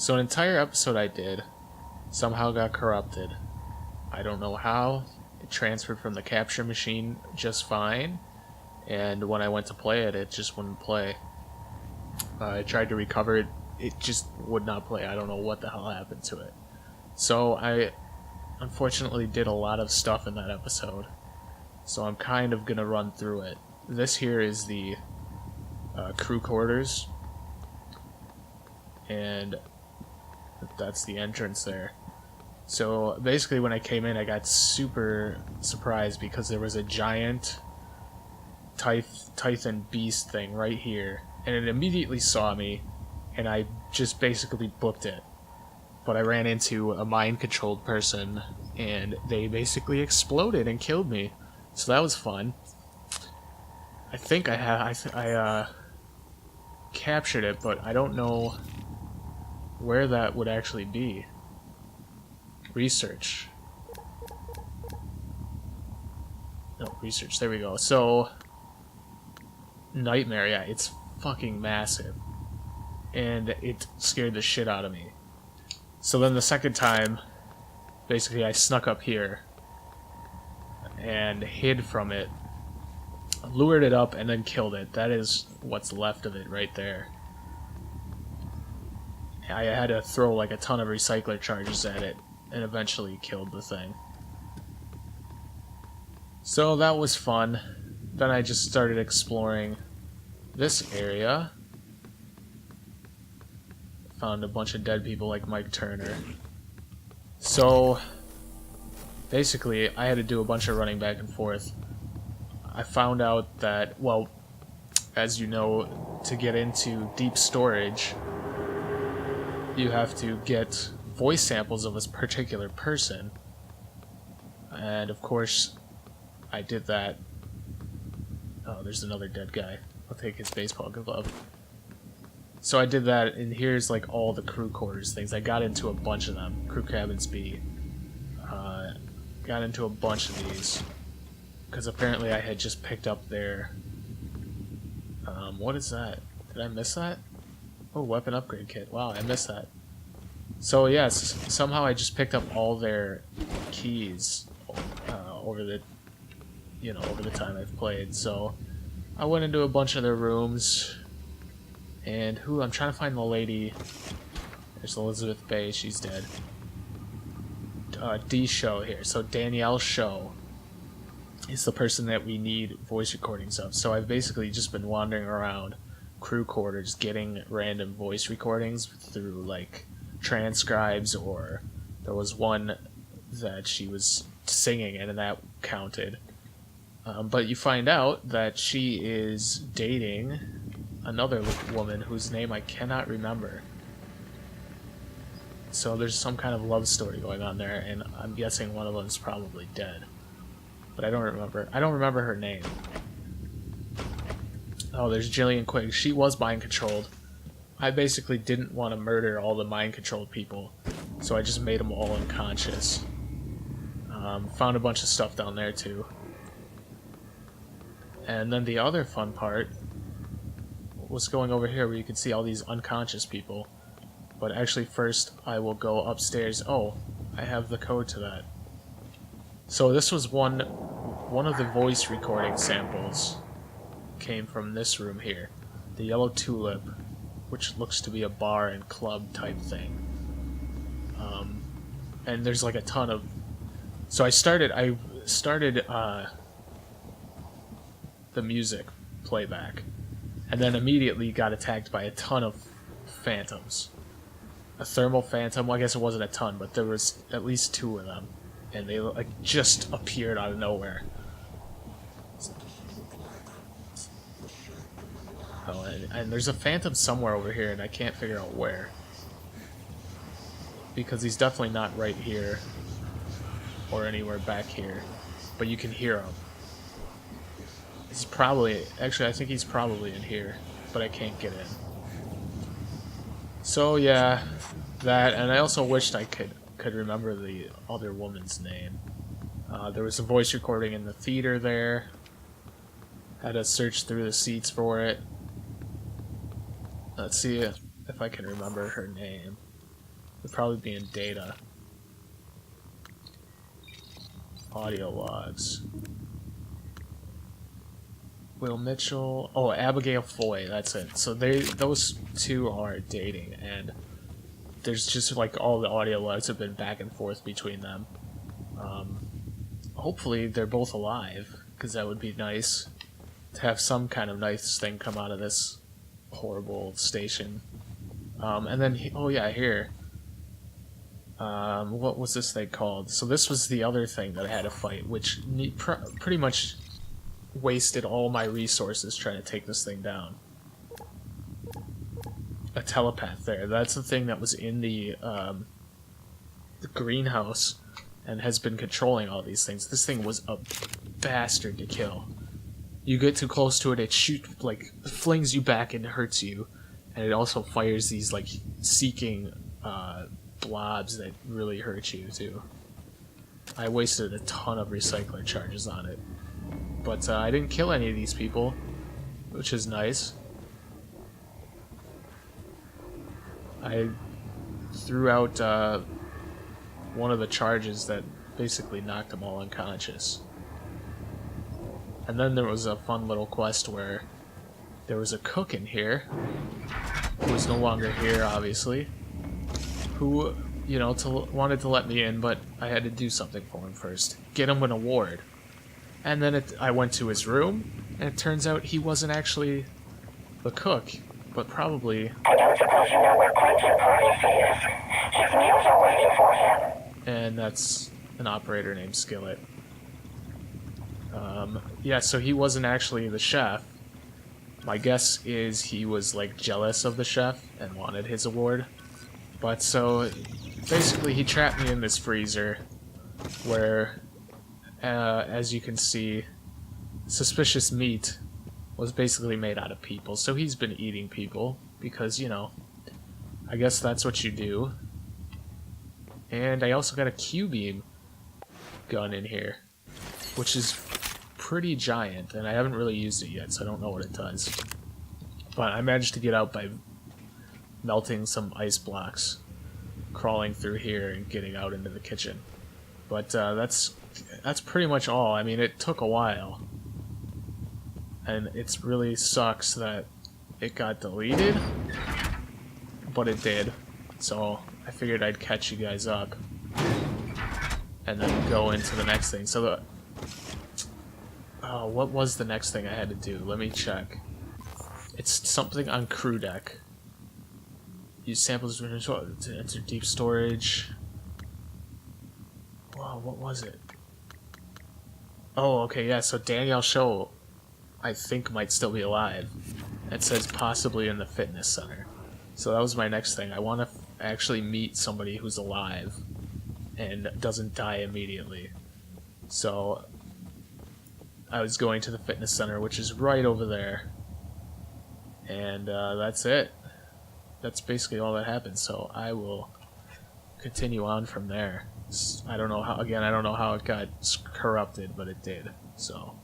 So an entire episode I did somehow got corrupted. I don't know how. It transferred from the capture machine just fine, and when I went to play it, it just wouldn't play. I tried to recover it, it just would not play. I don't know what the hell happened to it. So I unfortunately did a lot of stuff in that episode, so I'm kind of gonna run through it. This here is the crew quarters, and that's the entrance there. So basically when I came in, I got super surprised because there was a giant Typhon beast thing right here, and it immediately saw me, and I just basically booked it. But I ran into a mind-controlled person, and they basically exploded and killed me. So that was fun. I think I captured it, but I don't know where that would actually be. Research. No, research. There we go. So, Nightmare, yeah, it's fucking massive. And it scared the shit out of me. So then the second time, basically I snuck up here and hid from it, lured it up, and then killed it. That is what's left of it right there. I had to throw like a ton of recycler charges at it and eventually killed the thing. So that was fun. Then I just started exploring this area. Found a bunch of dead people like Mike Turner. So basically I had to do a bunch of running back and forth. I found out that, well, as you know, to get into deep storage, you have to get voice samples of this particular person. And of course, I did that. Oh, there's another dead guy. I'll take his baseball glove. So I did that, and here's like all the crew quarters things. I got into a bunch of them. Crew cabins B. Got into a bunch of these. Because apparently I had just picked up their... what is that? Did I miss that? Oh, weapon upgrade kit. Wow, I missed that. So yes, somehow I just picked up all their keys over the, over the time I've played. So I went into a bunch of their rooms, and I'm trying to find the lady. There's Elizabeth Bay. She's dead. D Show here. So Danielle Show is the person that we need voice recordings of. So I've basically just been wandering around crew quarters getting random voice recordings through like transcribes, or there was one that she was singing and that counted. But you find out that she is dating another woman whose name I cannot remember. So there's some kind of love story going on there, and I'm guessing one of them is probably dead. But I don't remember. I don't remember her name. Oh, there's Jillian Quigg. She was mind-controlled. I basically didn't want to murder all the mind-controlled people, so I just made them all unconscious. Found a bunch of stuff down there, too. And then the other fun part was going over here where you can see all these unconscious people. But actually first I will go upstairs. Oh, I have the code to that. So this was one of the voice recording samples came from this room here. The Yellow Tulip, which looks to be a bar and club type thing. And there's like a ton of... So I started the music playback, and then immediately got attacked by a ton of phantoms. A thermal phantom, well, I guess it wasn't a ton, but there was at least 2 of them, and they like just appeared out of nowhere. Oh, and there's a phantom somewhere over here, and I can't figure out where. Because he's definitely not right here, or anywhere back here, but you can hear him. He's probably, actually I think he's probably in here, but I can't get in. So yeah, that, and I also wished I could remember the other woman's name. There was a voice recording in the theater there. Had to search through the seats for it. Let's see if I can remember her name. It'd probably be in data. Audio logs. Will Mitchell... Oh, Abigail Foy, that's it. So those two are dating, and there's just like all the audio logs have been back and forth between them. Hopefully they're both alive, because that would be nice to have some kind of nice thing come out of this horrible station. And then, oh yeah, here. What was this thing called? So this was the other thing that I had to fight, which pretty much wasted all my resources trying to take this thing down. A telepath there. That's the thing that was in the greenhouse and has been controlling all these things. This thing was a bastard to kill. You get too close to it, it flings you back and hurts you, and it also fires these like seeking blobs that really hurt you too. I wasted a ton of recycler charges on it. But I didn't kill any of these people, which is nice. I threw out one of the charges that basically knocked them all unconscious. And then there was a fun little quest where there was a cook in here, who is no longer here, obviously, who, you know, wanted to let me in, but I had to do something for him first. Get him an award. And then I went to his room, and it turns out he wasn't actually the cook, but probably... I don't suppose you know where Crimson Privacy is. His meals are waiting for him. And that's an operator named Skillet. Yeah, so he wasn't actually the chef. My guess is he was, like, jealous of the chef and wanted his award. But so, basically he trapped me in this freezer where... as you can see, suspicious meat was basically made out of people. So he's been eating people because, you know, I guess that's what you do. And I also got a Q-beam gun in here, which is pretty giant, and I haven't really used it yet, so I don't know what it does. But I managed to get out by melting some ice blocks, crawling through here and getting out into the kitchen. But that's pretty much all. I mean, it took a while. And it really sucks that it got deleted. But it did. So I figured I'd catch you guys up. And then go into the next thing. So what was the next thing I had to do? Let me check. It's something on crew deck. Use samples to enter deep storage. Wow, what was it? Oh, okay, yeah, so Danielle Show, I think, might still be alive. It says possibly in the fitness center. So that was my next thing. I want to actually meet somebody who's alive and doesn't die immediately. So I was going to the fitness center, which is right over there. And that's it. That's basically all that happened, so I will continue on from there. I don't know how, again, I don't know how it got corrupted, but it did, so...